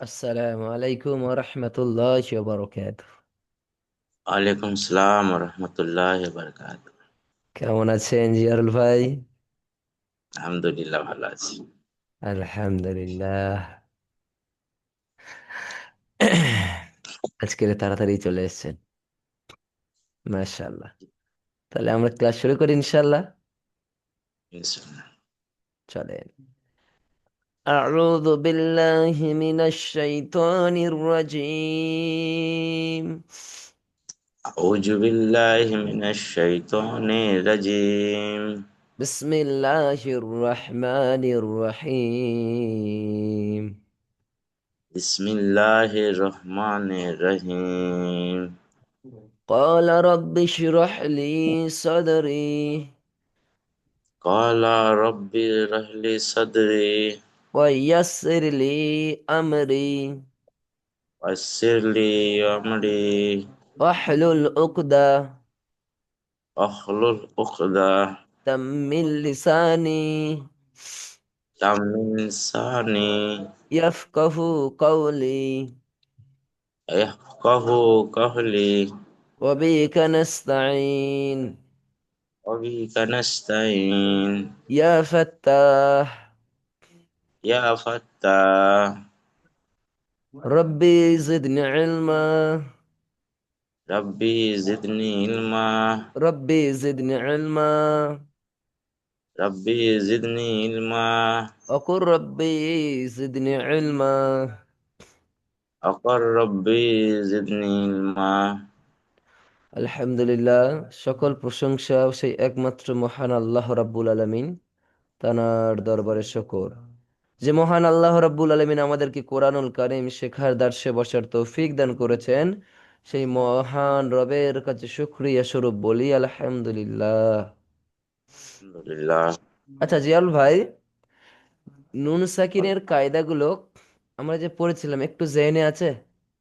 আসসালামু আলাইকুম ওয়া রাহমাতুল্লাহি ওয়া বারাকাতুহু। ওয়ালাইকুম সালাম রহমতুল্লাহ বারকাত। কেমন আছেন জিয়ারুল ভাই? আলহামদুলিল্লাহ ভালো আছি। আলহামদুলিল্লাহ। আজকে তাড়াতাড়ি চলে এসেছেন, মাশাআল্লাহ। তাহলে আমরা ক্লাস শুরু করি ইনশাআল্লাহ। ইনশাআল্লাহ। চলেন। আউযু বিল্লাহি মিনাশ শাইতানির রাজীম। আউযু বিল্লাহি মিনাশ শাইতানির রাজিম। বিসমিল্লাহির রহমানির রহিম। বিসমিল্লাহির রহমানির রহিম। قال رب اشرح لي صدري ক্বালা রাব্বি ইশরাহলি সাদরি ويسر لي أمري ওয়াসসিরলি আমরি واحلل عقدة ওয়াহলুল উকদাহ من لساني মিন লিসানি يفقه قولي ইয়াফকাহু কওলি وبك نستعين ওয়া বিকা নাস্তাইন يا فتاح ইয়া ফাত্তাহ ربي زدني علما ربي زدني علما ربي زدني علما ربي زدني علما وقل ربي زدني علما أقر ربي زدني علما আলহামদুলিল্লাহ। সকল প্রশংসা সেই একমাত্র মহান আল্লাহ রাব্বুল আলামিন, তানার দরবারে শুকর। যে মহান আল্লাহ রাব্বুল আলামিন আমাদেরকে কোরআনুল কারীম শেখার দার্সে বসার তৌফিক দান করেছেন, সেই মহান রবের কাছে শুকরিয়া স্বরূপ বলি আলহামদুলিল্লাহ। الحمد لله. আচ্ছা জিয়াল ভাই, নুন সাকিনের কায়দাগুলো আমরা যে পড়েছিলাম একটু জেনে আছে?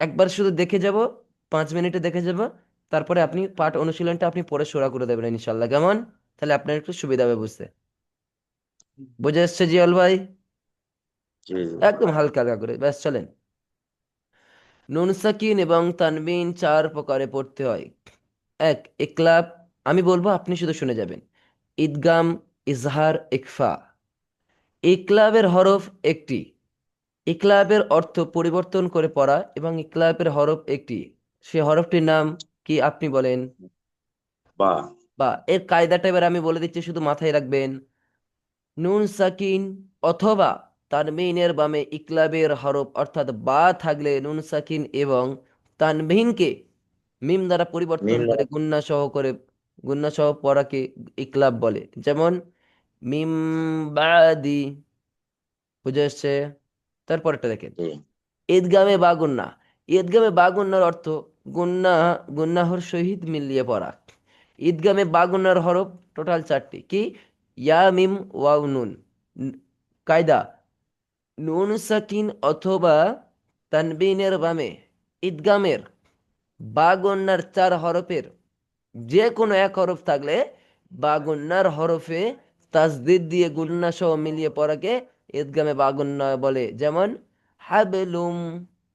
একবার শুধু দেখে যাব, 5 মিনিটে দেখে যাব। তারপরে আপনি পাঠ অনুশীলনটা আপনি পড়ে শুরা করে দেবেন ইনশাল্লাহ, কেমন? তাহলে আপনার একটু সুবিধা হবে বুঝতে। বুঝে এসছে জিয়াল ভাই? জি জি। একদম হালকা হালকা করে ব্যাস চলেন। নুন সাকিন এবং তানবিন 4 প্রকারে পড়তে হয়। এক, ইকলাব। আমি বলবো আপনি শুধু শুনে যাবেন। ইদগাম, ইজহার, ইকফা। ইকলাবের হরফ একটি। ইকলাবের অর্থ পরিবর্তন করে পড়া এবং ইকলাবের হরফ একটি। সে হরফটির নাম কি আপনি বলেন? বা বা এর কায়দাটা এবার আমি বলে দিচ্ছি, শুধু মাথায় রাখবেন। নুন সাকিন অথবা তানবিনের বামে ইকলাবের হরফ অর্থাৎ বা থাকলে নুন সাকিন এবং তানবিনকে মিম দ্বারা পরিবর্তন মিম করে গুন্না সহ পড়াকে ইকলাব বলে। যেমন মিম বাদি। বুঝে এসছে? তারপরটা দেখেন, জি ঈদগামে বা গুন্না। ঈদগামে বা গুন্নার অর্থ গুন্না গুন্নাহর সহিত মিলিয়ে পড়া। ঈদগামে বা গুন্নার হরফ টোটাল 4টি। কি? ইয়া, মিম, ওয়াও, নুন। কায়দা: নুন সাকিন অথবা তানবিনের বামে ঈদগামের বা গুন্নার 4 হরফের যে কোনো এক হরফ থাকলে বা গুন্নার হরফে তাসদিদ দিয়ে গুন্না সহ মিলিয়ে পড়াকে ঈদগামে বা গুন্না বলে। যেমন হাবলুম,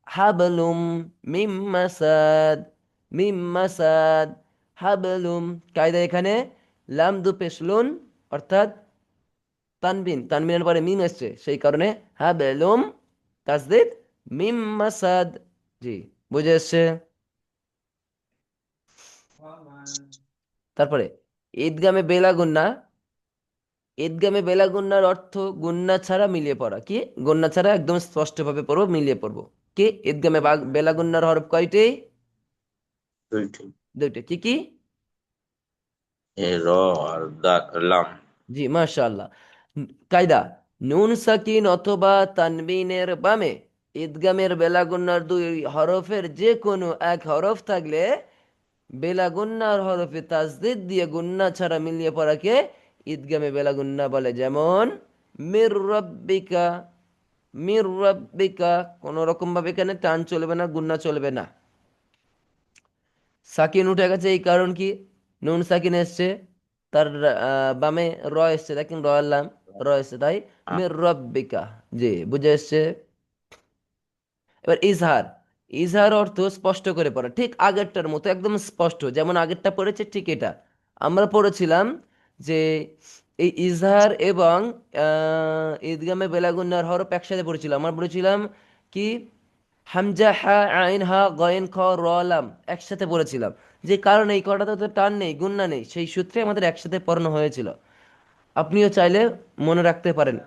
হাবলুম, মিম মাসাদ, মিম মাসাদ, হাবলুম। কায়দা এখানে লাম দু পেশলুন অর্থাৎ তানবিনের পরে মিম এসছে, সেই কারণে হাবলুম তাসদিদ মিম মাসাদ। জি, বুঝে এসছে? তারপরে ঈদগামে বেলা গুন্না। ঈদগামে বেলা গুন্নার অর্থ গুন্না ছাড়া মিলিয়ে পড়া। কি? গুন্না ছাড়া একদম স্পষ্টভাবে পড়বো, মিলিয়ে পড়বো। কি? ঈদগামে বেলা গুন্নার হরফ কয়টি? দুইটি। দুইটি। কি কি? এ র আর লাম। জি, মাশাআল্লাহ। কায়দা: নুন সাকিন অথবা তানবিনের বামে ঈদগামের বেলা গুন্নার 2 হরফের যে কোনো এক হরফ থাকলে বেলা গুন্নার হরফে তাসদিদ দিয়ে গুন্না ছাড়া মিলিয়ে পড়াকে ঈদগামে বেলা গুন্না বলে। যেমন মির রব্বিকা, মির রব্বিকা। কোনো রকম ভাবে এখানে টান চলবে না, গুন্না চলবে না। সাকিন উঠে গেছে, এই কারণ কি? নুন সাকিন এসছে, তার বামে র এসছে, দেখেন র আল্লাম, র এসছে, তাই মির রব্বিকা। জি, বুঝে এসছে? এবার ইজহার, ইজহার অর্থ স্পষ্ট করে পড়া, ঠিক আগেরটার মতো একদম স্পষ্ট, যেমন আগেরটা পড়েছে ঠিক এটা আমরা পড়েছিলাম যে এই ইজহার এবং ঈদগামে বেলাগুন্নার হরফ একসাথে পড়েছিলাম, আমরা পড়েছিলাম কি হামজা হা আইন হা গয়েন খ র লাম একসাথে পড়েছিলাম, যে কারণে এই কটাতে তো টান নেই, গুন্না নেই, সেই সূত্রে আমাদের একসাথে পড়ানো হয়েছিল। আপনিও চাইলে মনে রাখতে পারেন,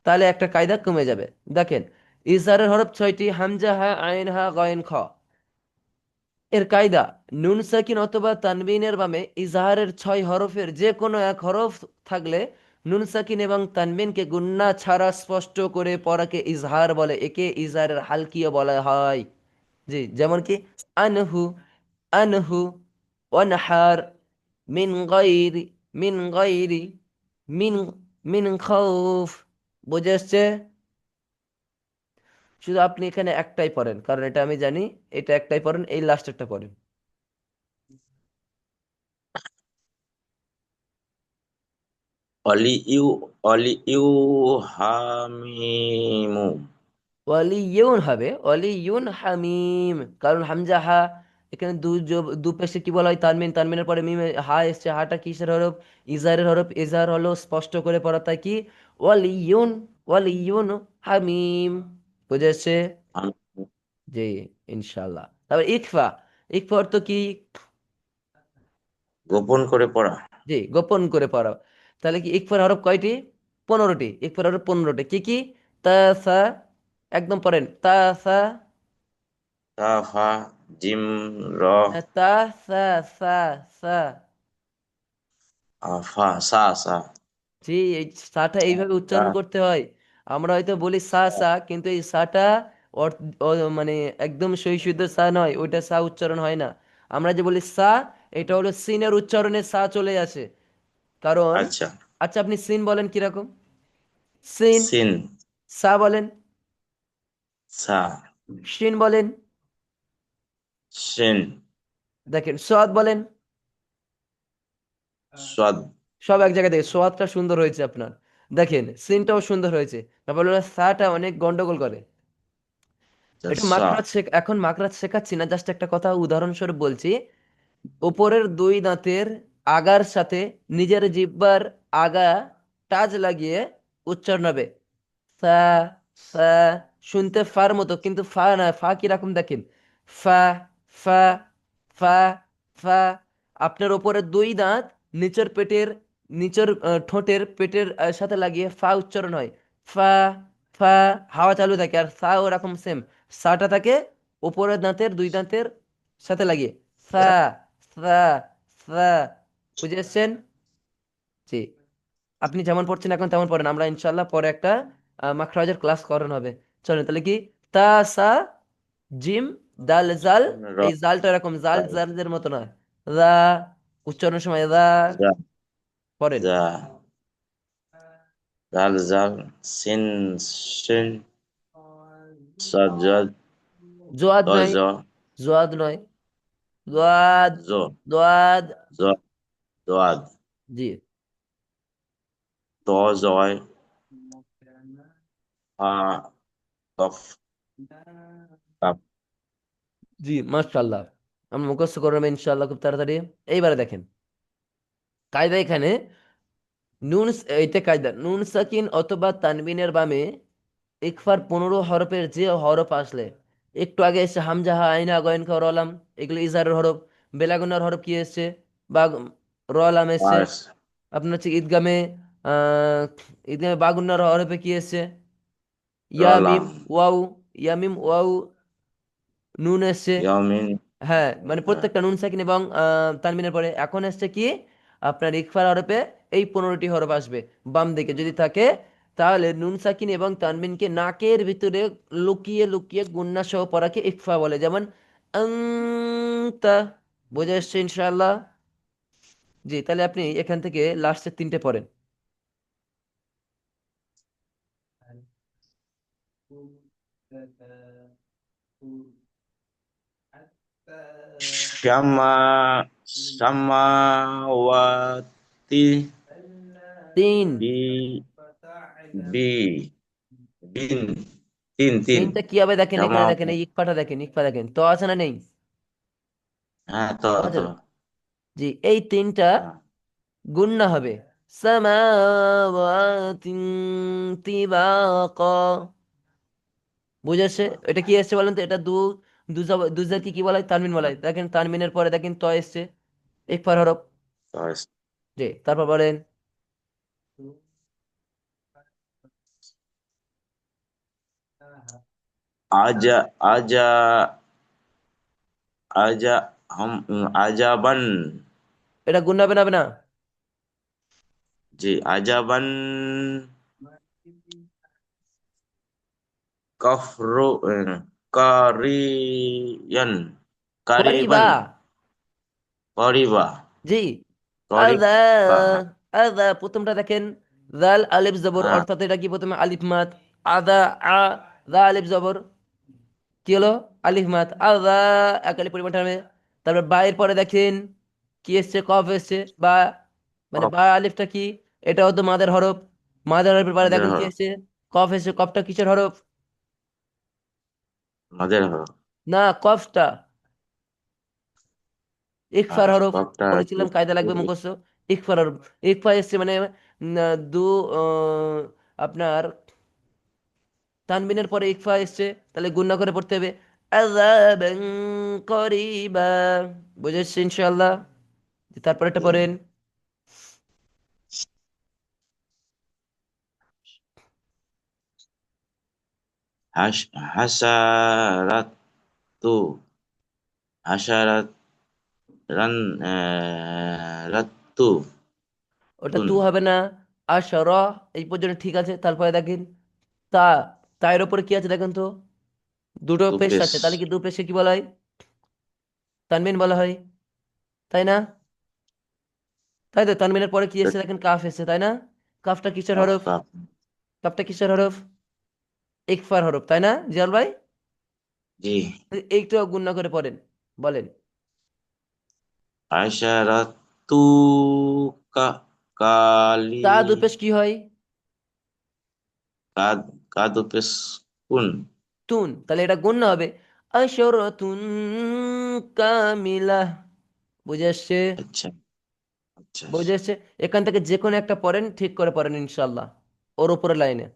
তাহলে একটা কায়দা কমে যাবে। দেখেন, ইজহারের হরফ ছয়টি, হামজা হা আইন হা গয়েন খ। এর কায়দা, নুন সাকিন অথবা তানবিনের বামে ইজহারের ছয় হরফের যে কোনো এক হরফ থাকলে নুন সাকিন এবং তানবিনকে গুন্না ছাড়া স্পষ্ট করে পড়াকে ইজহার বলে, একে ইজহারের হালকিও বলা হয়। জি, যেমন কি আনহু, আনহু, ওয়ানহার, মিন গায়রি, মিন গায়রি, মিন মিন খাউফ। বুঝে আসছে? শুধু আপনি এখানে একটাই পড়েন, কারণ এটা আমি জানি, এটা একটাই পড়েন, এই লাস্টেরটা পড়েন। অলিইউ, অলিইউ হামিমু। ওয়ালিয়ুন হবে, ওয়ালিয়ুন হামিম, কারণ হামজা হা, এখানে দু পেশে কি বলা হয় তানমিন, তানমিনের পরে মিম হা এসছে, হাটা কিসের হরফ? ইজারের হরফ, ইজার হলো স্পষ্ট করে পড়া, তাই কি ওয়ালিয়ুন, ওয়ালিয়ুন হামিম। বুঝেছে? হামিম। জি, ইনশাল্লাহ। তারপর ইকফা, ইকফা অর্থ কি? গোপন করে পড়া। জি, গোপন করে পড়া। তাহলে কি ইকফার হরফ কয়টি? 15টি। ইকফার হরফ 15টি, কি কি? তা, সা, একদম পড়েন, তা, সা, তা, ফা, জিম, র, তা, সা, সা, সা। ফা, সা, সা, জি, এই সাটা এইভাবে সা, উচ্চারণ করতে হয়। আমরা হয়তো বলি সা সা, কিন্তু এই সাটা মানে একদম সই শুদ্ধ সা নয়, ওইটা সা উচ্চারণ হয় না। আমরা যে বলি সা, এটা হলো সিনের উচ্চারণে সা চলে আসে, কারণ আচ্ছা। আচ্ছা আপনি সিন বলেন কিরকম? সিন, সিন, সা বলেন, সা, শিন বলেন, শিন, দেখেন সোয়াদ বলেন, সাদ। সব এক জায়গায় থেকে সোয়াদটা সুন্দর হয়েছে আপনার, দেখেন সিনটাও সুন্দর হয়েছে। ব্যাপার হলো সাটা অনেক গন্ডগোল করে। এটা সা। মাকড়াত এখন মাকড়াত শেখাচ্ছি না, জাস্ট একটা কথা উদাহরণস্বরূপ বলছি। উপরের দুই দাঁতের আগার সাথে নিজের জিহ্বার আগা টাচ লাগিয়ে উচ্চারণ হবে ফা, ফা, শুনতে ফার মতো, কিন্তু ফা না, ফা কিরকম দেখেন, ফা, ফা, ফা, ফা। আপনার ওপরের দুই দাঁত নিচের পেটের, নিচের ঠোঁটের পেটের সাথে লাগিয়ে ফা উচ্চারণ হয়, ফা, ফা, হাওয়া চালু থাকে, আর সা ওরকম সেম, সাটা থাকে ওপরের দাঁতের দুই দাঁতের সাথে লাগিয়ে, ফা, ফা, ফা। বুঝে এসছেন? জি, আপনি যেমন পড়ছেন এখন তেমন পড়েন, আমরা ইনশাল্লাহ পরে একটা মাখরাজের ক্লাস করানো হবে। চলেন তাহলে কি, তা, সা, জিম, দাল, জাল। র, এই জালটা এরকম জাল জাল, জালের মতো না, দা, উচ্চারণের সময় দা জা, পড়েন। জা, জাল, জাল, সিন, সিন, সাদ, জাদ, জোয়াদ ত, নাই, জ, জোয়াদ নয়, দোয়াদ, জ, দোয়াদ। জ, দোয়াদ, জি, ত, জয়, ফা, কফ, কাপ। জি, মাশাআল্লাহ। আমরা মুখস্থ করলাম ইনশাআল্লাহ খুব তাড়াতাড়ি। এইবারে দেখেন, কায়দা এখানে নুন, এইটা কায়দা, নুন সাকিন অথবা তানবিনের বামে ইকফার 15 হরফের যে হরফ আসলে, একটু আগে এসে হামজাহা আইনা গয়েন খ রলাম, এগুলো ইজারের হরফ। বেলাগুনার হরফ কি এসছে? বা রলাম এসছে। পার্স, আপনার হচ্ছে ঈদগামে, আহ ঈদগামে বাগুন্নার হরফে কি এসছে? ইয়ামিম রলাম, ওয়াও, ইয়ামিম ওয়াও, নুন এসছে। ইয়ামিন, হ্যাঁ, মানে প্রত্যেকটা নুন সাকিন এবং তানবিনের পরে এখন এসছে কি আপনার ইকফার হরফে এই 15টি হরফ আসবে বাম দিকে যদি থাকে, তাহলে নুন সাকিন এবং তানবিনকে নাকের ভিতরে লুকিয়ে লুকিয়ে গুন্না সহ পড়াকে ইকফা বলে, যেমন আংতা। বোঝা এসছে ইনশাআল্লাহ? জি, তাহলে আপনি এখান থেকে লাস্টের তিনটে পড়েন। শামা, সামাওয়াতি, তিন, বি, বি, বিন, তিন তিন তিনটা কি হবে দেখেন, এখানে জামাত। দেখেন, এই ইকফাটা দেখেন, ইকফা দেখেন, তো আছে না নেই? হ্যাঁ, তো তো আছে তো না? জি, এই তিনটা হ্যাঁ, গুণনা হবে সামাওয়াতিন তিবাকা। বুঝেছে? এটা কি এসছে বলেন তো? এটা দুজার কি কি বলা হয়? তানমিন বলা হয়। দেখেন তানমিনের পরে দেখেন ত এসছে, ইকফার হরফ। তো জি, তারপর বলেন। आजा आजा आजा हम आजाबन। এটা গুণ হবে না, হবে না? जी, आजाबन कफरो करियन করিবা। करीबन करीबा জি। আদা, करीबा। আদা প্রথমটা দেখেন, জাল আলিফ জবর, हाँ, অর্থাৎ এটা কি প্রথমে আলিফ মাদ। আদা, আ, দা আলিফ জবর, কি হলো? আলিফ মাদ। আদা, এক আলিফ পরিমাণ হবে। তারপর বা এর পরে দেখেন কি এসছে? কফ এসছে, বা মানে कफ বা আলিফটা কি? এটাও তো মাদের হরফ। মাদের হরফের পরে मदर দেখেন हो কি এসছে? কফ এসছে। কফটা কিসের হরফ? मदर हो। না, কফটা ইকফার हाँ, হরফ। कफ्ता বলেছিলাম কায়দা লাগবে মুখস্থ। ইকফার হরফ। ইকফা এসছে মানে দু আপনার তানবিনের পরে ইকফা এসছে, তাহলে গুণনা করে পড়তে হবে আযাবান করিবা। বুঝেছি ইনশাআল্লাহ? তারপর এটা পড়েন। حشرت حشرت رن رتو ওটা তুন। তু হবে না। আশার, এই পর্যন্ত ঠিক আছে। তারপরে দেখেন তা, তায়ের উপরে কি আছে দেখেন তো? দুটো পেশ দুপেশ। আছে, তাহলে কি দু পেশে কি বলা হয়? তানবিন বলা হয়, তাই না? তাই তো, তানবিনের পরে কি এসেছে দেখেন? কাফ এসেছে, তাই না? কাফটা কিসের কাফ হরফ? কাফ। কাফটা কিসের হরফ? ইকফার হরফ, তাই না জিয়াল ভাই? জি। এইটাও গুণনা করে পড়েন, বলেন। আশারাতু কা কালি তা দুপেশ কি হয়? কাদ কাদুপেশ কুন। তুন, তাহলে এটা গুণ না হবে আশরাতুন কামিলা। বুঝে আসছে? আচ্ছা আচ্ছা বুঝে আচ্ছা। আসছে? এখান থেকে যে কোনো একটা পড়েন, ঠিক করে পড়েন ইনশাল্লাহ, ওর উপরে লাইনে।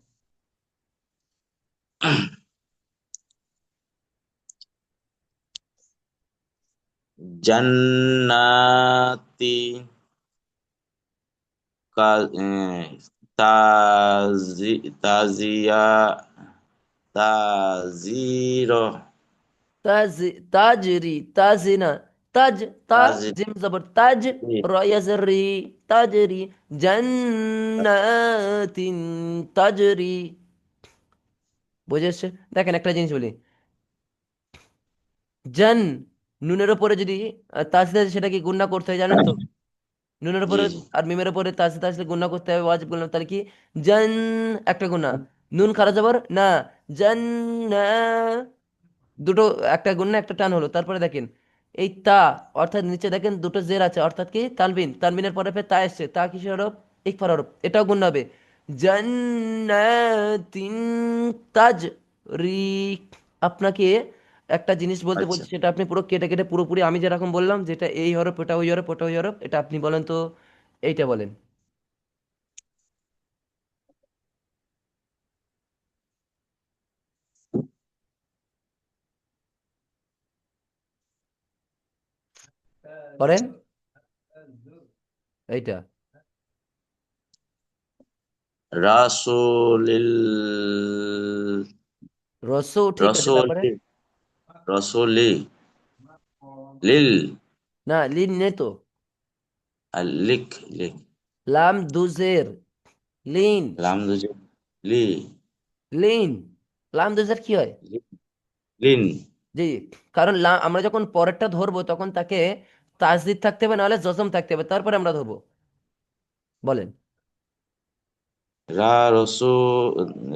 জান্নাতি কা তাজি তাজিয়া তাজির তাজ, তাজরি, তাজিনা, তাজ, তা, তাজি জিম জবর তাজ, রয়াজরি, তাজরি, জান্নাতিন তাজরি। বুঝে আসছে? দেখেন একটা জিনিস বলি, জান, নুনের উপরে যদি তাজদিদ আছে, সেটা কি গুণনা করতে হয় জানেন তো? নুনের জি উপরে জি। আর মিমের উপরে তাজদিদ আসলে গুণনা করতে হবে, ওয়াজিব গুণনা। তাহলে কি জান, একটা গুণা। নুন খারা যাবার না, জান না, দুটো, একটা গুণনা একটা টান হলো। তারপরে দেখেন এই তা, অর্থাৎ নিচে দেখেন দুটো জের আছে, অর্থাৎ কি তানবিন, তানবিনের পরে ফের তা এসছে, তা কিসের হরফ? ইকফার হরফ। এটাও গুণ হবে জান্নাতিন তাজ রি। আপনাকে একটা জিনিস বলতে আচ্ছা। বলছি, সেটা আপনি পুরো কেটে কেটে পুরোপুরি আমি যেরকম বললাম, যেটা এই হরফ ওটা ওই হরফ ওটা ওই হরফ, এটা আপনি বলেন তো, এইটা বলেন। করেন এইটা। রাসূলিল রসো ঠিক আছে, তারপরে রসূলি রসূলি লিল না, লিন নে তো, লিক লিক লাম দুজের, লিন, লাম দুজে লি লিন, লাম দুজের কি হয়? লিন। জি, কারণ আমরা যখন পরেরটা ধরবো তখন তাকে তাসদিদ থাকতে হবে, নাহলে জজম থাকতে হবে, তারপরে আমরা ধরবো। বলেন। রা রসু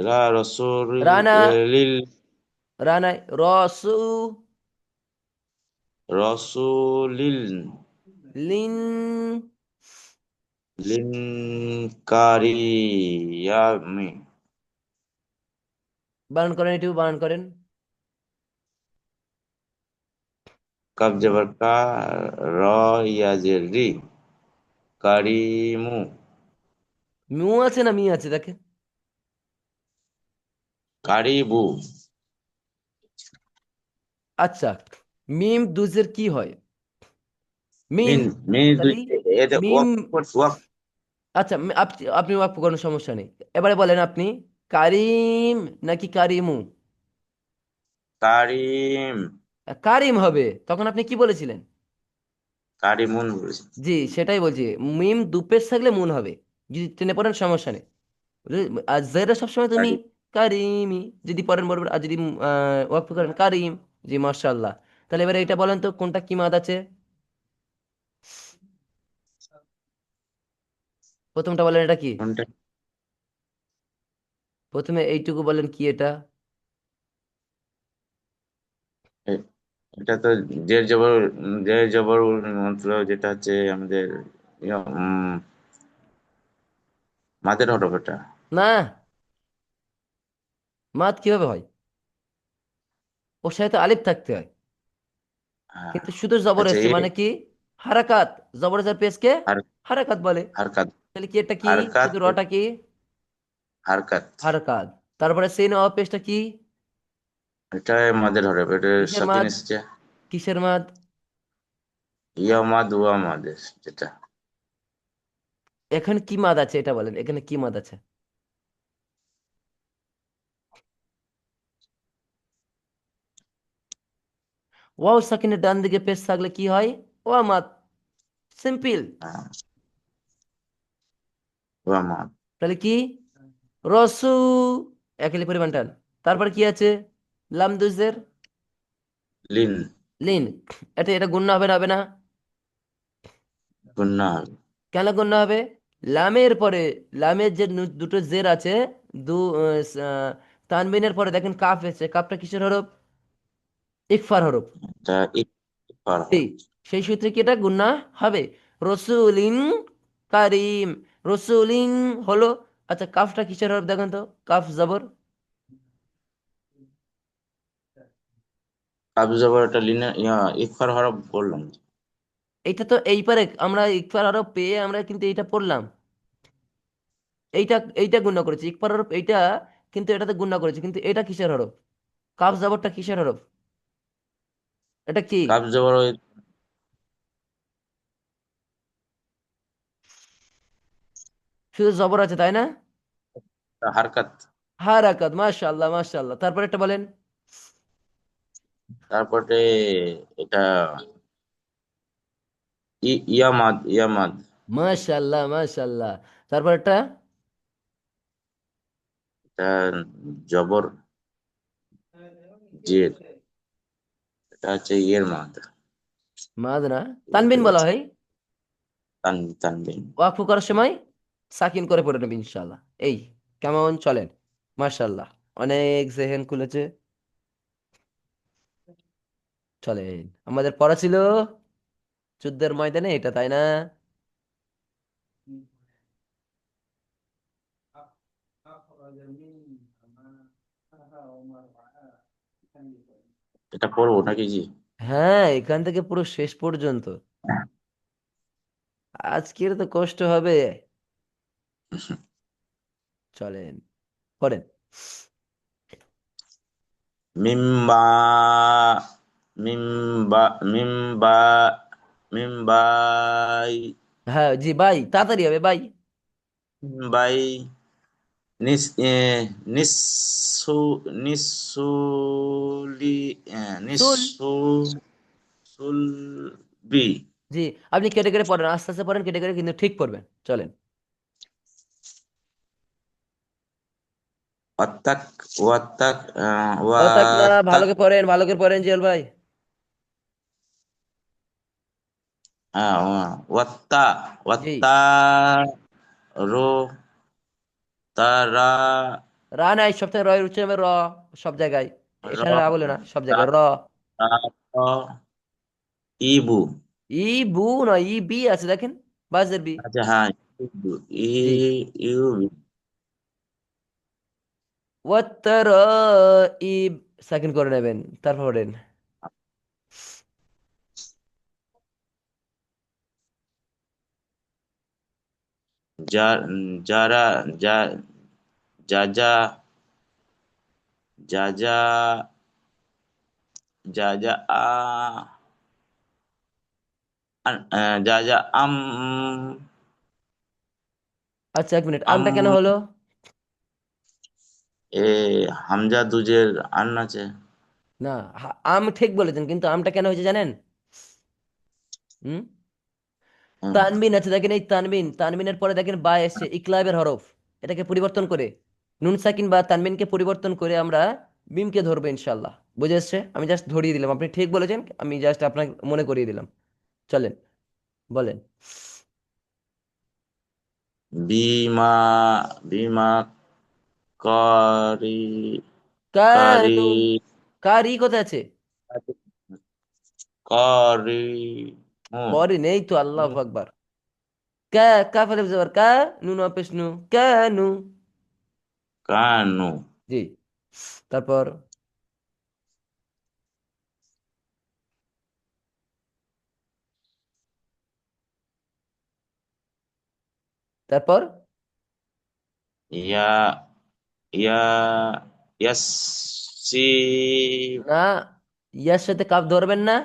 রা রসুল রানা, লিল রানায় রসু, রসুলিল লিন, লিন কারিয়ামি বানান করেন, একটু বানান করেন। কাব জবর কা, র ইয়া জের রি, কারিমু। মু আছে না মি আছে দেখেন। কারিবু। আচ্ছা, মিম দুজের কি হয়? মিম। মিন, মিন দুই, তাহলে এতে মিম। Walk walk. আচ্ছা, আপনি আপনি ওয়াক্ফ করার সমস্যা নেই। এবারে বলেন আপনি, কারিম নাকি কারিমু? কারিম। কারিম হবে, তখন আপনি কি বলেছিলেন? কারিমুন বলেছি। জি, সেটাই বলছি। মিম দুপেশ থাকলে মুন হবে, যদি টেনে পড়েন সমস্যা নেই। আর জেরা সবসময় তুমি কারি, কারিমি যদি পড়েন বলবেন, আর যদি ওয়াক্ফ করেন কারিম। জি, মাশাআল্লাহ। তাহলে এবারে এটা বলেন তো, কোনটা কি মাদ আছে? প্রথমটা বলেন, এটা কি? কোনটা? প্রথমে এইটুকু বলেন, কি এটা? এ- এটা তো জের জবর, জের জবর মতলব যেটা হচ্ছে আমাদের মাদের হরফ এটা। না, মাদ কিভাবে হয়? ওর সাথে তো আলিফ থাকতে হয়। হ্যাঁ। কিন্তু শুধু জবর আচ্ছা, এসছে এ মানে কি? হারাকাত। জবর যার পেশকে হার, হারাকাত বলে। হারকাত, তাহলে কি এটা কি? হারকাত, শুধু রটা কি? হারকাত। হারাকাত। তারপরে সেন অ পেশটা কি? এটা মাদের হরফ, এটা কিসের সাকিন মাদ? এসেছে। কিসের মাদ? ইয়া মাদ ওয়া মাদের যেটা। এখানে কি মাদ আছে এটা বলেন, এখানে কি মাদ আছে? ওয়াও সাকিনের ডান দিকে পেশ থাকলে কি হয়? ওয়া মাদ। সিম্পল। হ্যাঁ, ওয়া মাদ। তাহলে কি? রসু। একই পরিমাণ টান। তারপর কি আছে? লামদুজের লিন। লিন। এটা গুণ হবে না, হবে না? গুন্না হবে। কেন গুণ হবে? লামের পরে, লামের যে দুটো জের আছে, দু তানবিনের পরে দেখেন কাফ এসেছে, কাফটা কিসের হরফ? ইকফার হরফ। এটা ইকফার সেই হরফ। সেই সূত্রে কি এটা গুণা হবে? রসুলিন কারিম। রসুলিন হলো। আচ্ছা, কাফটা কিসের হরফ দেখেন তো? কাফ জবর। কাব জবর এটা লিনে ইয়া ইকফার হরফ বললাম। এইটা তো এইবারে আমরা ইকফার হরফ পেয়ে আমরা কিন্তু এইটা পড়লাম। এইটা এইটা গুণা করেছি ইকফার হরফ এইটা, কিন্তু এটাতে গুণা করেছি, কিন্তু এটা কিসের হরফ? কাফ জবরটা কিসের হরফ? এটা কি? কাব জবর ওই শুধু জবর আছে, তাই না? হারকাত। হারাকাত। মাশাআল্লাহ, মাশাআল্লাহ। তারপর একটা বলেন। তারপরে এটা ইয়ামাদ, ইয়ামাদ। মাশাআল্লাহ, মাশাআল্লাহ। তারপর একটা এটা জবর জের, এটা হচ্ছে ইয়ের মাদ। মাদ না, বুঝতে তানবিন বলা পারছি। হয়। তানবিন। ওয়াকফ করার সময় সাকিন করে পড়ে নেবে ইনশাআল্লাহ। এই কেমন চলেন? মাশাআল্লাহ, অনেক জেহেন খুলেছে। চলেন, আমাদের পড়া ছিল যুদ্ধের ময়দানে এটা, তাই না? এটা পড়বো নাকি জি? হ্যাঁ, এখান থেকে পুরো শেষ পর্যন্ত। আজকের তো কষ্ট হবে। চলেন, পড়েন। মিম্বা, মিম্বা, মিম্বা, মিম্বাই, হ্যাঁ জি ভাই, তাড়াতাড়ি হবে ভাই। মিম্বাই, নিস নিসু, নিসুলি, সুল। নিসু, সুলবি। জি, আপনি কেটে কেটে পড়েন, আস্তে আস্তে পড়েন, কেটে কেটে, কিন্তু ঠিক পড়বেন। চলেন। ওয়াত্তাক, ওয়াত্তাক, ও থাক না, ভালো ওয়াত্তাক। করে পড়েন, ভালো করে পড়েন জিয়াল ভাই। হ্যাঁ, ওয়াত্তা, জি। ওয়াত্তা, রো, তারা, রা নাই, সব থেকে রয়ের উচ্চারণ হবে র। সব জায়গায়। র, এখানে রা বলে না, সব তা, জায়গায় র। তা, র, ইবু। ই বু নয়, ই বি আছে দেখেন। বাজের বি। আচ্ছা, হ্যাঁ, ইবু, ই, জি। ইউ, ওয়াত্তারাইব সেকেন্ড করে নেবেন, তারপর পড়েন। যা যারা যা যা যা যা যা যা যা যা যা আচ্ছা, এক মিনিট, আম আমটা কেন হলো? এ হামজা দুজের আন আছে। না, আম ঠিক বলেছেন, কিন্তু আমটা কেন হয়েছে জানেন? হুম। হুম, তানবিন আছে, দেখেন এই তানবিন, তানবিনের পরে দেখেন বা এসছে, ইকলাবের হরফ। এটাকে পরিবর্তন করে নুন সাকিন বা তানবিনকে পরিবর্তন করে আমরা মিমকে ধরবো ইনশাল্লাহ। বুঝে এসছে? আমি জাস্ট ধরিয়ে দিলাম, আপনি ঠিক বলেছেন, আমি জাস্ট আপনাকে মনে করিয়ে দিলাম। চলেন, বলেন। বিমা বিমা করি করি কানু, কারি কোথায় আছে? করি করি নেই তো, আল্লাহ আকবার। কা, কাফ আলিফ জবর কা, নুন পেশ নু, কানু। কানু জি। তারপর, তারপর ইয়া ইয়া ইয়াসি না, ইয়ার সাথে কাপ ধরবেন না।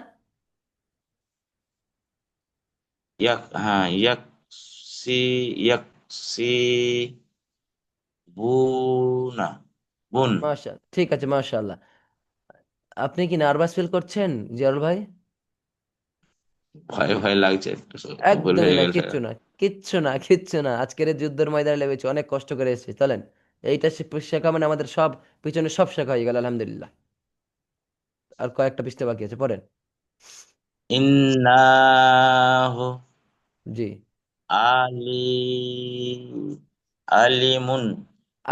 হ্যাঁ ইয়াকসি বুনা বুন। মাশা, ঠিক আছে, মাশাআল্লাহ। আপনি কি নার্ভাস ফিল করছেন জিয়ারুল ভাই? ভয় ভয় লাগছে একটু, ভুল একদমই হয়ে না, গেলে। কিচ্ছু না, কিচ্ছু না, কিচ্ছু না। আজকের এই যুদ্ধের ময়দানে লেগেছে, অনেক কষ্ট করে এসেছি, চলেন। এইটা শেখা মানে আমাদের সব পিছনে সব শেখা হয়ে গেল আলহামদুলিল্লাহ। আর কয়েকটা পৃষ্ঠা বাকি আছে, পড়েন। ইন্নাহু জি। আলি আলিমুন।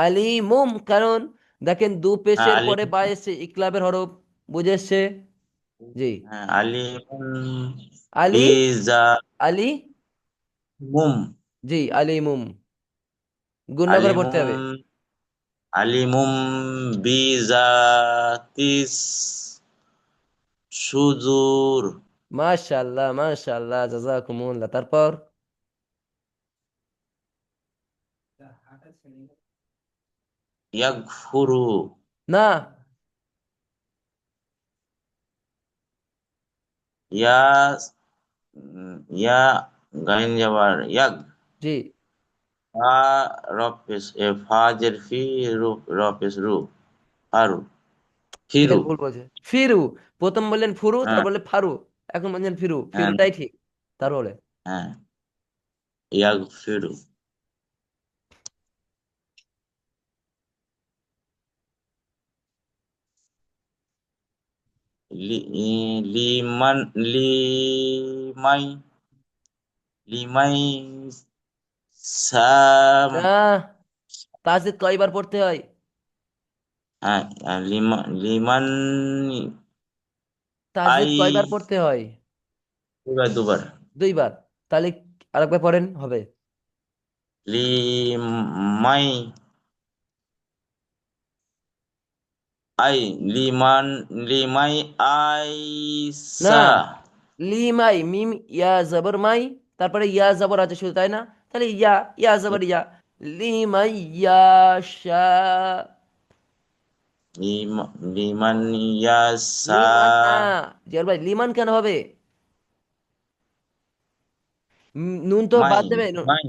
আলিমুম, কারণ দেখেন দু হ্যাঁ পেশের আলিম, পরে বা এসছে, ইকলাবের হরফ। বুঝে এসছে? জি। হ্যাঁ আলিমুন আলি, বিজা আলি, মুম জি, আলিমুম, গুণনা করে পড়তে আলিমুম হবে। আলিমুম বিজাতিস সুজুর মাশাআল্লাহ, মাশাআল্লাহ, জাযাকুমুল্লাহ। তারপর, ইয়াগফুরু না। ইয়া ইয়া গাইন যাবার ইয়াগ জি, ফা রপেস ফাজের ফি রু রপেস রু ফারু ফের ফিরু। ভুল বলছে, ফিরু। প্রথম বললেন ফুরু, হ্যাঁ তারপর বললেন ফারু, এখন বলছেন ফিরু, হ্যাঁ ফিরুটাই ঠিক। তারপরে, হ্যাঁ ইয়াগফিরু লি লিমান লিমাই লিমাই সাম তাসদিদ কয়বার পড়তে হয়? হ্যাঁ লিমান তাসদিদ আই কয়বার পড়তে হয়? দুবার দুবার দুইবার। তাহলে আরেকবার পড়েন, হবে। লিমাই আই লিমান লিমাই না, আইসা লিমাই, মিম ইয়া জবর মাই, তারপরে ইয়া জবর আছে শুধু, তাই না? তাহলে ইয়া, ইয়া জবর ইয়া, লিমাই ইয়াশা। লিমান ইয়াসা লিমান না, জিয়ার ভাই, লিমান কেন হবে? নুন তো মাই বাদ দেবে, মাই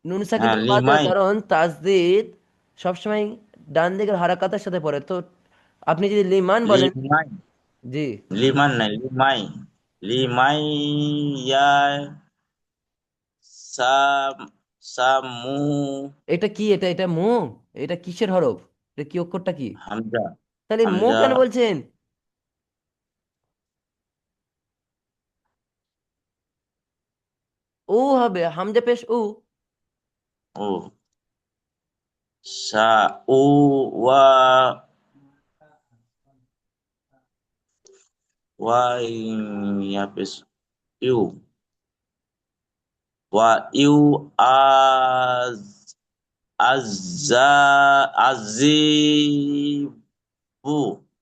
নুন সাকিন হ্যাঁ তো বাদ দেবে, লিমাই কারণ তাসদিদ সবসময় ডান দিকের হারাকাতের সাথে পড়ে তো। আপনি যদি লিমান বলেন, লিমাই জি। লিমান নাই লিমাই লিমাই ইয়া সাম সামু এটা কি, এটা এটা মু, এটা কিসের হরফ? এটা কি অক্ষরটা কি? হামজা তাহলে মু হামজা কেন বলছেন? ও হবে, হামজা পেশ ও। ও সা উ ওয়া ওয়া ইয়াপিস ইউ ওয়া ইউ আজ আজ্জা আজিবু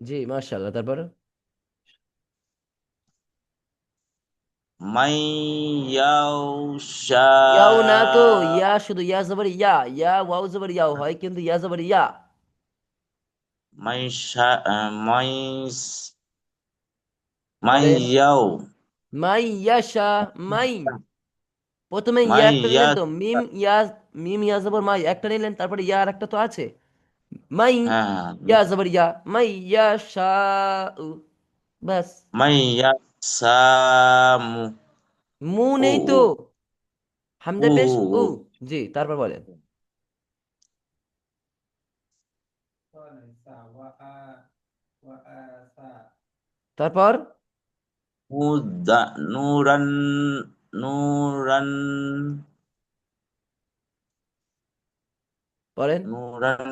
জি মাশাআল্লাহ। তারপর মাইয়াউশা ইয়াও না তো, ইয়া শুধু ইয়া জবর ইয়া, ইয়া ওয়াও জবর ইয়াও হয়, কিন্তু ইয়া জবর ইয়া। মাইশা মাইস পড়েন। মাইয়াও মাই ইয়াশা। মাই, প্রথমে ইয়া একটা মাইয়া নিলেন তো, মিম ইয়া, মিম ইয়া জবর মাই একটা নিলেন, তারপরে ইয়া আর একটা তো আছে। মাই হ্যাঁ ইয়া জবর ইয়া, মাই ইয়াশা, ব্যাস। মাইয়া সামু মু ও নেই তো, ও হামজা ও পেশ উ। ও জি তারপর বলেন। তারপর মুদা নুরান নুরান বলেন। নুরান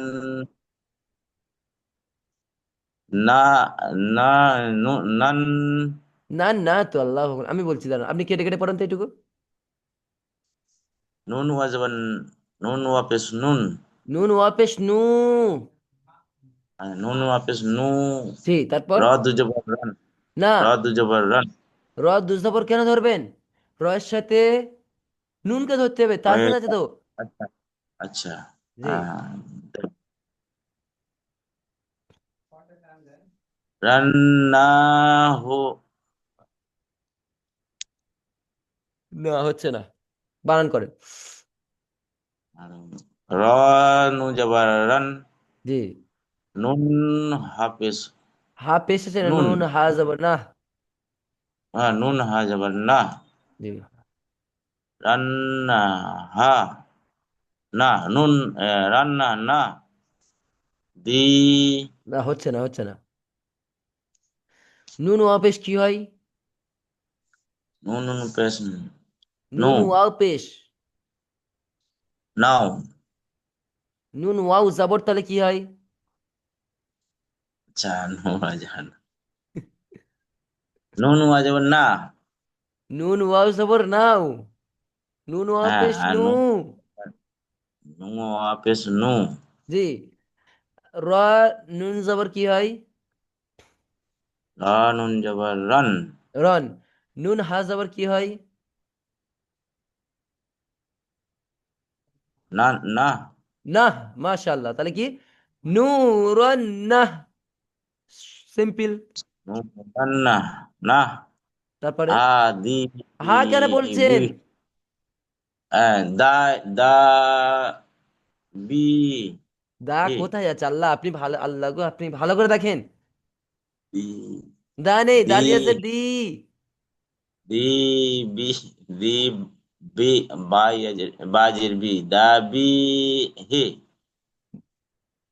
না না নান না না তো, আল্লাহ আকবার। আমি বলছি দাঁড়ান, আপনি কেটে কেটে পড়েন তো এইটুকু। নুন ওয়াজবান নুন ওয়াপেস নুন নুন ওয়াপেশ নু। নুন ওয়াপেস নু জি তারপর। র দুজবর রান না, র দুজবর রান র দুজবর কেন ধরবেন? রয়ের সাথে নুনকে ধরতে হবে, তানজিল আছে তো। আচ্ছা আচ্ছা জি। রান্নাহু না হচ্ছে না, বানান করেন। র নুজবর রান জি। নুন হাফেজ হা পেশ আছে না, নুন নুন হা জবর না। নুন হা জবর না জি। রান্না হা না নুন রান্না না দি না হচ্ছে না, হচ্ছে না। নুন ওয়াপেশ কি হয়? নুন নুন পেশ নো নুন ওয়াও পেশ। নাও নুন ওয়াও জবর, তাহলে কি হয়? আচ্ছা নো আজান নুন ওয়াজব না নুন ওয়াও জবর নাও, নুন ওয়াও হ্যাঁ পেশ আর নু। নো নো ওয়াপেস নো জি। র নুন জবর কি হয়? রা নুন জবর রান রন। নুন হা জবর কি হয়? না না না। মাশাআল্লাহ, তাহলে কি? নূরন নাহ। সিম্পল। নো রান্না না তারপরে আদি হা কেন বি বলছেন? দা দা বি দা হে কোথায় আছে? আল্লাহ আপনি ভালো, আল্লাহ গো আপনি ভালো করে দেখেন। দি দা নেই, দা দি দিয়ে আছে দি। দি বি দি বি বাজের বি দা বি হে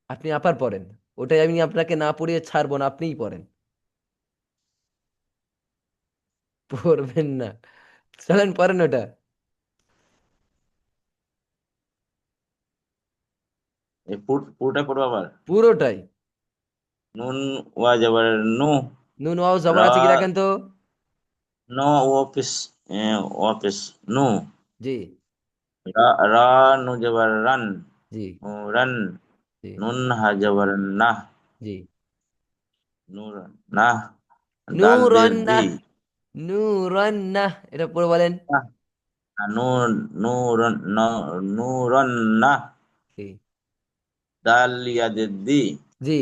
আপনি আবার পড়েন, ওটাই আমি আপনাকে না পড়িয়ে ছাড়বো না, আপনিই পড়েন। পড়বেন না? চলেন পড়েন ওটা। পুরোটা করবো আবার পুরোটাই। নুন ওয়া জবর নু নুন ওয়াও জবর রা আছে কি দেখেন তো। নো ওয়াপিস ওয়াপিস নু জি। রা রা নু জবর রান জি। রান জি। নুন হা জবর না জি। নূর না দাল জের নূরন বি নাহ। নূরন নাহ, এটা পড়ে বলেন। নূর নূর নূরন না জি। দাল ইয়াজের দি জি।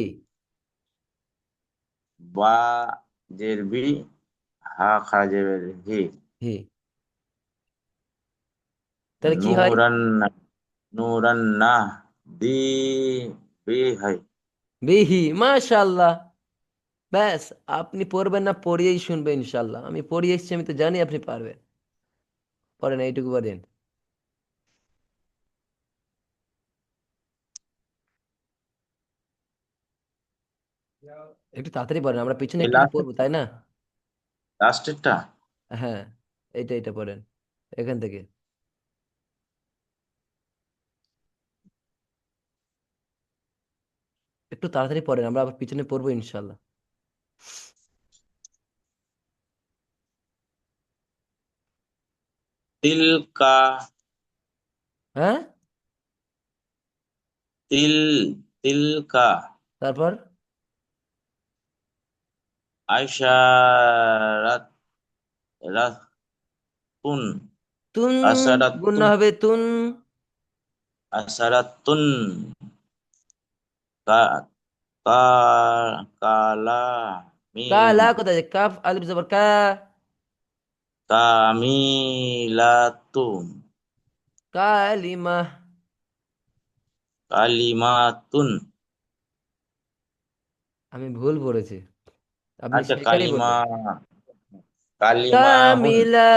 বা জের বি হা খা জের হি জি। তাহলে কি হয়? নূরান নূরান না দি বি হাই বিহি, মাশাআল্লাহ। ব্যাস, আপনি পড়বেন না, পড়িয়েই শুনবেন ইনশাল্লাহ। আমি পড়িয়ে এসেছি, আমি তো জানি আপনি পারবেন। পড়েন, এইটুকু পড়েন। একটু তাড়াতাড়ি পড়েন, আমরা পিছনে এই একটু তো পড়বো তাই না? লাস্টেরটা হ্যাঁ, এইটা পড়েন, এখান থেকে। একটু তাড়াতাড়ি পড়েন, আমরা আবার পিছনে পড়বো ইনশাল্লাহ। তিলকা হ্যাঁ। তিল তিলকা তারপর আইসারাত রাতুন তুন, গুণনা আসারাতুন হবে তুন। আসারাতুন কা কা কালা কালা কোথায় আছে? কাফ আলিফ জবর কা। কামিলাতুন কালিমা। কালিমাতুন। আমি ভুল পড়েছি, আপনি আচ্ছা, সেইখানেই বলবেন। কালিমাহুন। কামিলা,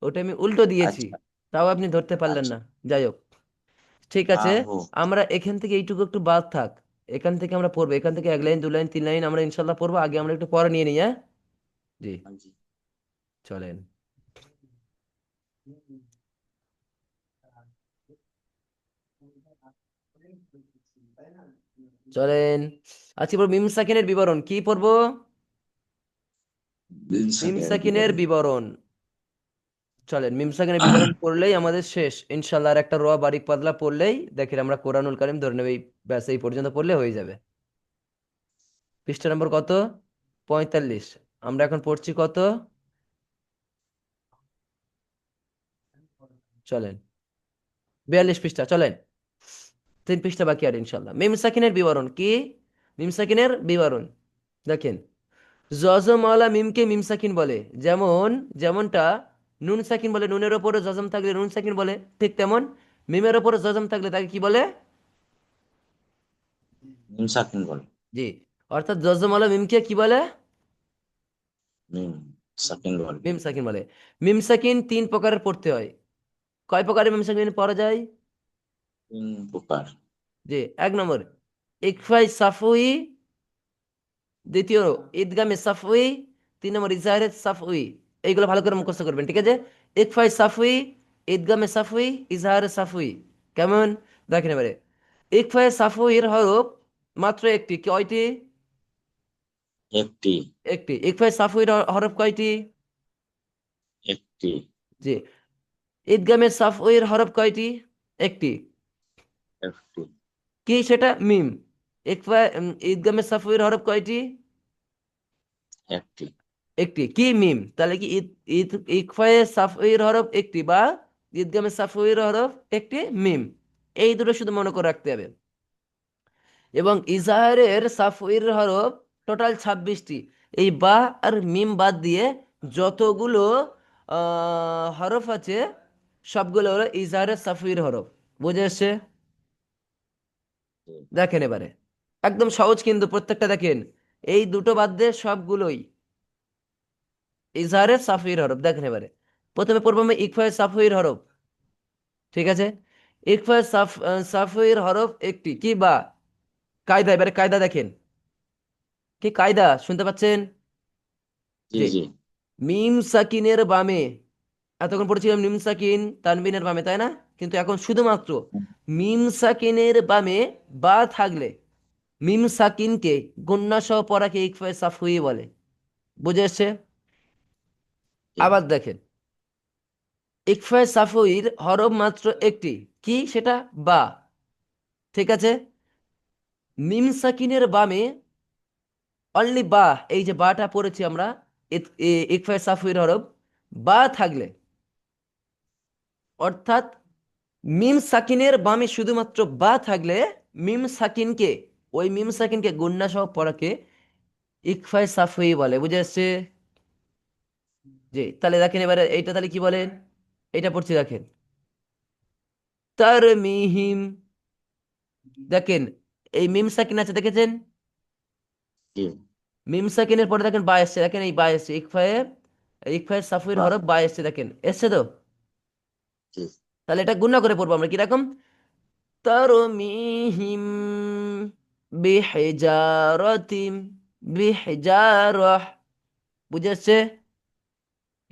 ওটা আমি উল্টো দিয়েছি, আচ্ছা তাও আপনি ধরতে পারলেন আচ্ছা। না। যাই হোক, ঠিক আছে। আহো। আমরা এখান থেকে এইটুকু একটু বাদ থাক, এখান থেকে আমরা পড়বো, এখান থেকে এক লাইন দু লাইন তিন লাইন আমরা ইনশাল্লাহ পড়বো। আগে আমরা একটু পড়া নিয়ে নিই, হ্যাঁ? জি, জি। চলেন। চলেন, আজকে পড়বো মিম সাকিনের বিবরণ। কি পড়বো? বিন মিম সাকের সাকিনের বিবরণ। বিবরণ। চলেন, মিম সাকিনের বিবরণ পড়লেই আমাদের শেষ ইনশাল্লাহ। আর একটা র বারিক পাতলা পড়লেই দেখেন আমরা কোরআনুল কারিম ধরে নেব। এই ব্যাস, এই পর্যন্ত পড়লে হয়ে যাবে। পৃষ্ঠা নম্বর কত? 45। আমরা এখন পড়ছি কত? চলেন, 42 পৃষ্ঠা। চলেন, 3 পৃষ্ঠা বাকি আর ইনশাল্লাহ। মিম সাকিনের বিবরণ কি? মিম সাকিনের বিবরণ দেখেন, জজমওয়ালা মিমকে মিম সাকিন বলে। যেমন, যেমনটা নুন সাকিন বলে, নুনের ওপরে জজম থাকলে নুন সাকিন বলে, ঠিক তেমন মিমের ওপরে জজম থাকলে তাকে কি বলে? মিম সাকিন বলে। জি, অর্থাৎ জজমওয়ালা মিমকে কি বলে? মিম সাকিন বলে। মিম সাকিন বলে। মিম সাকিন 3 প্রকারের পড়তে হয়। কয় প্রকারের মিম সাকিন পড়া যায়? তিন প্রকার। জি, 1 নম্বর ইকফাই সাফুই, দ্বিতীয় ঈদগামে সাফউই, 3 নম্বর ইজাহারে সাফউই। এইগুলো ভালো করে মুখস্থ করবেন, ঠিক আছে? ইকফাই সাফউই, ঈদগামে সাফউই, ইজাহারে সাফউই। কেমন? দেখেন এবারে, ইকফাই সাফউইর হরফ মাত্র একটি। কয়টি? একটি। একটি। ইকফাই সাফউইর হরফ কয়টি? একটি। জি। ঈদগামে সাফউইর হরফ কয়টি? একটি। একটি। কি সেটা? মিম। ইকফাই ঈদগামে সাফউইর হরফ কয়টি? একটি। একটি। কি? মিম। তাহলে কি ঈদ ঈদ ইকফায়ে সাফউইর হরফ একটি, বা ঈদগামে সাফউইর হরফ একটি, মিম। এই দুটো শুধু মনে করে রাখতে হবে। এবং ইজাহারের সাফউইর হরফ টোটাল 26টি। এই বা আর মিম বাদ দিয়ে যতগুলো হরফ আছে সবগুলো হলো ইজাহারের সাফউইর হরফ। বুঝে এসছে? দেখেন এবারে, একদম সহজ কিন্তু প্রত্যেকটা। দেখেন, এই দুটো বাদ দিয়ে সবগুলোই ইজহারের সাফির হরফ। দেখেন এবারে, প্রথমে পড়বো আমি ইকফায় সাফির হরফ, ঠিক আছে? ইকফায় সাফির হরফ একটি। কি? বা। কায়দা, এবারে কায়দা দেখেন। কি কায়দা শুনতে পাচ্ছেন? জি যে জি। মিম সাকিনের বামে, এতক্ষণ পড়েছিলাম মিম সাকিন তানবিনের বামে, তাই না? কিন্তু এখন শুধুমাত্র মিম সাকিনের বামে বা থাকলে মিম সাকিনকে গুন্না সহ পড়াকে ইকফায় সাফুই বলে। বুঝে এসছে? জি। আবার দেখেন, ইকফায় সাফুইর হরফ মাত্র একটি। কি সেটা? বা। ঠিক আছে? মিম সাকিনের বামে অনলি বা, এই যে বাটা পড়েছি আমরা, ইকফায় সাফুইর হরফ বা থাকলে, অর্থাৎ মিম সাকিনের বামে শুধুমাত্র বা থাকলে মিম সাকিনকে, ওই মিম সাকিনকে গুন্না সহ পড়াকে ইকফায় সাফুই বলে। বুঝে আসছে? জি, তাহলে দেখেন এবারে এইটা তাহলে কি বলেন? এটা পড়ছি দেখেন, তার মিহিম। দেখেন, এই মিম সাকিন আছে দেখেছেন? জি। মিম সাকিনের পরে দেখেন বা এসছে, দেখেন এই বা এসছে, ইকফায়ে, ইকফায়ে সাফুর বা। হরফ বা এসছে, দেখেন এসছে তো? জি। তাহলে এটা গুণা করে পড়বো আমরা কিরকম? তারমিহিম বিহিজারাতিম, বিহিজারাহ। বুঝে আসছে?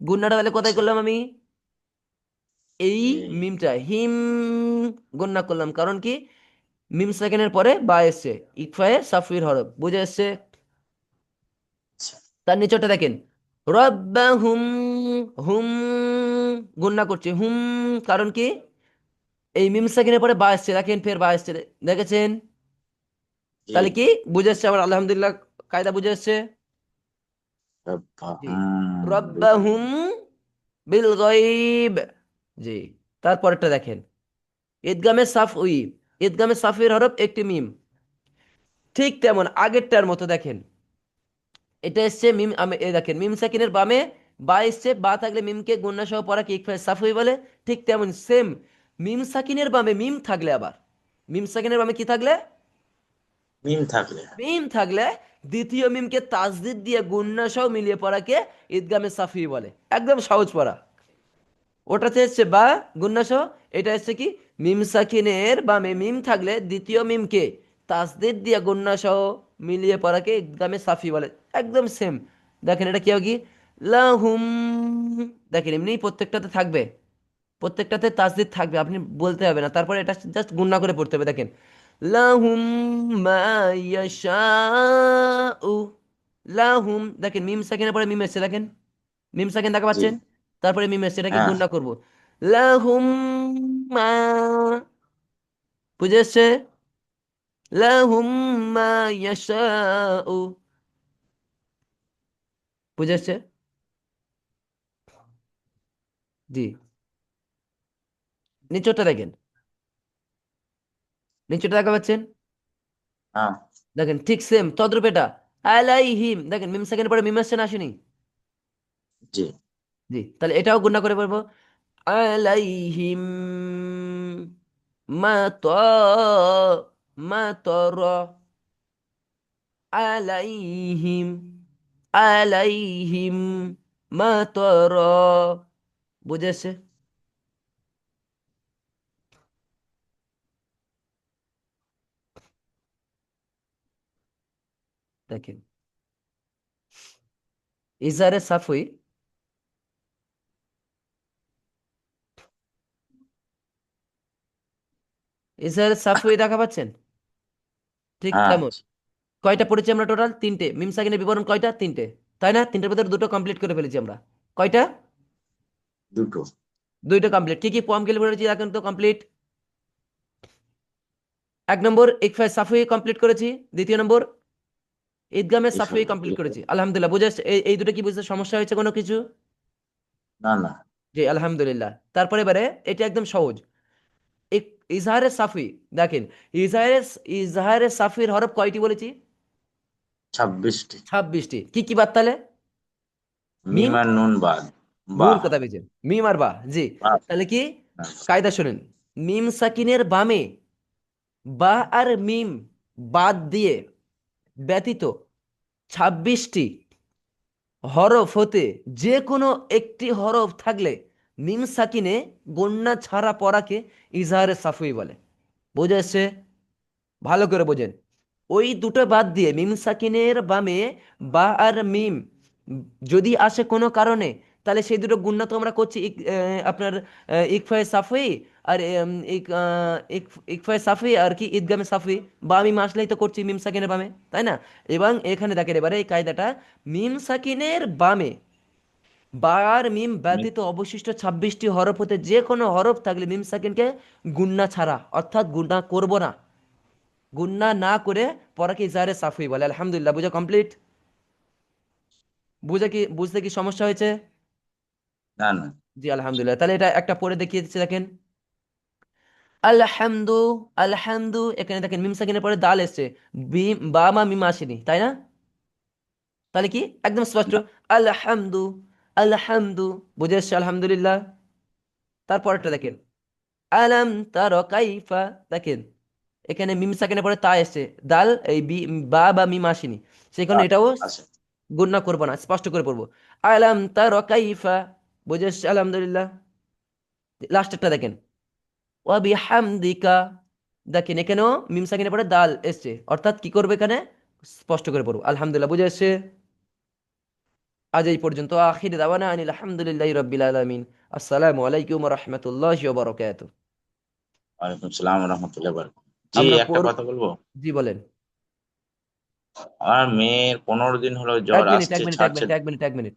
গুণাটা তাহলে কোথায় আচ্ছা। করলাম আমি? এই এই। মিমটা হিম গুণা করলাম, কারণ কি? মিম সেকেন্ডের পরে বা এসছে, ইকফায়ে সাফুর হরফ। বুঝে আসছে? আচ্ছা। তার নিচেটা দেখেন, রব্বাহুম, হুম গুণনা করছে হুম, কারণ কি? এই মিম সাকিনের পরে বা এসছে, দেখেন ফের বা এসছে, দেখেছেন? জি। তাহলে কি বুঝে এসছে আমার আলহামদুলিল্লাহ কায়দা বুঝে এসছে। জি। বুঝলাম। রব্বাহুম বিল গায়ব। জি। তারপরেরটা দেখেন, ঈদগামে সাফ উই, ঈদগামে সাফের হরফ একটি মিম, ঠিক তেমন আগেরটার মতো দেখেন, এটা এসছে মিম এই দেখেন মিম সাকিনের বামে বা এসছে, বা থাকলে মিমকে গুণনা সহ পড়া কি ইকফায়ে সাফুই বলে। ঠিক তেমন সেম মিম সাকিনের বামে মিম থাকলে আবার, মিম সাকিনের বামে কি থাকলে, মিম থাকলে। মিম থাকলে দ্বিতীয় মিমকে তাসদিদ দিয়ে গুণনা সহ মিলিয়ে পড়াকে ঈদগামে সাফি বলে। একদম সহজ পড়া। ওটাতে এসছে বা গুণনা সহ, এটা এসছে কি মিম সাকিনের বামে মিম থাকলে দ্বিতীয় মিমকে তাসদিদ দিয়ে গুণনা সহ মিলিয়ে পড়াকে ঈদগামে সাফি বলে। একদম সেম। দেখেন এটা কি হবে, কি লাহুম, দেখেন এমনি প্রত্যেকটাতে থাকবে, প্রত্যেকটাতে তাসদিদ থাকবে, আপনি বলতে হবে না, তারপরে এটা জাস্ট গুণনা করে পড়তে হবে। দেখেন লাহুম মা ইয়াশাউ, লাহুম, দেখেন মিম সেকেন্ডের পরে মিম এসছে, দেখেন মিম সেকেন্ড দেখা জি। পাচ্ছেন, তারপরে মিম এসছে, এটাকে হ্যাঁ। গুণনা করব। লাহুম মা, বুঝে এসছে? লাহুম মা ইয়াশাউ, বুঝে এসছে? জি। নিচেরটা দেখেন, নিচেরটা দেখা পাচ্ছেন? হ্যাঁ। দেখেন ঠিক সেম তদ্রূপ এটা, আলাইহিম, দেখেন মিম সেকেন্ডের পরে মিম আসছে না আসেনি? জি। জি, তাহলে এটাও গুণা করে বলবো, আলাইহিম মা ত, মা তর, আলাইহিম, আলাইহিম মা তর, বুঝেছে? দেখেন ইজারে সাফুই, ইজারে সাফুই দেখা পাচ্ছেন? ঠিক হ্যাঁ। তেমন কয়টা পড়েছি আমরা টোটাল? তিনটে। মিম সাকিনের বিবরণ কয়টা? তিনটে, তাই না? তিনটের ভিতরে দুটো কমপ্লিট করে ফেলেছি আমরা। কয়টা? দুটো। দুইটা কমপ্লিট। কি কি পম গেলে পড়েছি এখন তো কমপ্লিট? এক নম্বর ইকফায় সাফুই কমপ্লিট করেছি, দ্বিতীয় নম্বর ঈদগামে এসব সাফুই কমপ্লিট করেছি। আলহামদুলিল্লাহ, বুঝে আসছে? এই দুটো কি বুঝতে সমস্যা হয়েছে কোনো কিছু? না, না। জি আলহামদুলিল্লাহ। তারপরে এবারে এটা একদম সহজ, ইজহারে সাফি, দেখেন ইজহারে, ইজহারে সাফির হরফ কয়টি বলেছি? 26টি। 26টি। কি কি বাদ তাহলে? মিম মিম, আর নুন বাদ। বা। ভুল কথা বলছেন, মিম আর বা। জি। বা। তাহলে কি হ্যাঁ। কায়দা শুনেন, মিম সাকিনের বামে বা আর মিম বাদ দিয়ে ব্যতীত 26টি হরফ হতে যে কোনো একটি হরফ থাকলে মিম সাকিনে গণ্যা ছাড়া পড়াকে ইজহারে সাফি বলে। বুঝে এসছে? ভালো করে বোঝেন। ওই দুটো বাদ দিয়ে মিম সাকিনের বামে বা আর মিম যদি আসে কোনো কারণে, তাহলে সেই দুটো গুণনা তো আমরা করছি আপনার ইকফায়ে সাফি আর ইকফায়ে সাফি আর কি ঈদগামে সাফি, বা মিম আসলেই তো করছি মিম সাকিনের বামে, তাই না? এবং এখানে দেখেন এবারে এই কায়দাটা, মিম সাকিনের বামে বা আর মিম ব্যতীত অবশিষ্ট 26টি হরফ হতে যে কোনো হরফ থাকলে মিম সাকিনকে গুণনা ছাড়া, অর্থাৎ গুণনা করব না, গুন্না না করে পড়াকে ইজাহারে সাফি বলে। আলহামদুলিল্লাহ, বুঝা কমপ্লিট? বুঝে কি, বুঝতে কি সমস্যা হয়েছে? না, না। জি আলহামদুলিল্লাহ। তাহলে এটা একটা পড়ে দেখিয়ে দিচ্ছি, দেখেন আলহামদু, আলহামদু, এখানে দেখেন মিম সাকিনের পরে দাল এসছে, বা মা মিম আসেনি, তাই না? তাহলে কি একদম স্পষ্ট, না। আলহামদু, আলহামদু, বুঝে এসছে আলহামদুলিল্লাহ। তারপরটা দেখেন আলাম তারা কাইফা, দেখেন এখানে মিম সাকিনের পরে তা এসছে, দাল এই বা মিম আসেনি, সেখানে এটাও আছে। গুণনা করবো না, স্পষ্ট করে পড়বো আলাম তারা কাইফা, বুঝে এসছে আলহামদুলিল্লাহ। লাস্টেরটা দেখেন ওয়াবিহামদিকা, দেখেন এখানেও মিম সাকিনের পরে দাল এসছে, অর্থাৎ কি করবে এখানে, স্পষ্ট করে পড়বো। আলহামদুলিল্লাহ, বুঝে এসছে? আজ এই পর্যন্ত, আখির দাওয়ানা আনিল আলহামদুলিল্লাহি রাব্বিল আলামিন। আসসালামু আলাইকুম ওয়া রাহমাতুল্লাহি ওয়া বারাকাতুহু। ওয়ালাইকুম সালাম রহমতুল্লাহ বারাকাতুহু। জি, আমরা একটা কথা বলবো। জি বলেন। আমার মেয়ের 15 দিন হলো এক জ্বর মিনিট, আসছে, এক মিনিট, এক ছাড়ছে মিনিট, না। এক মিনিট, এক মিনিট,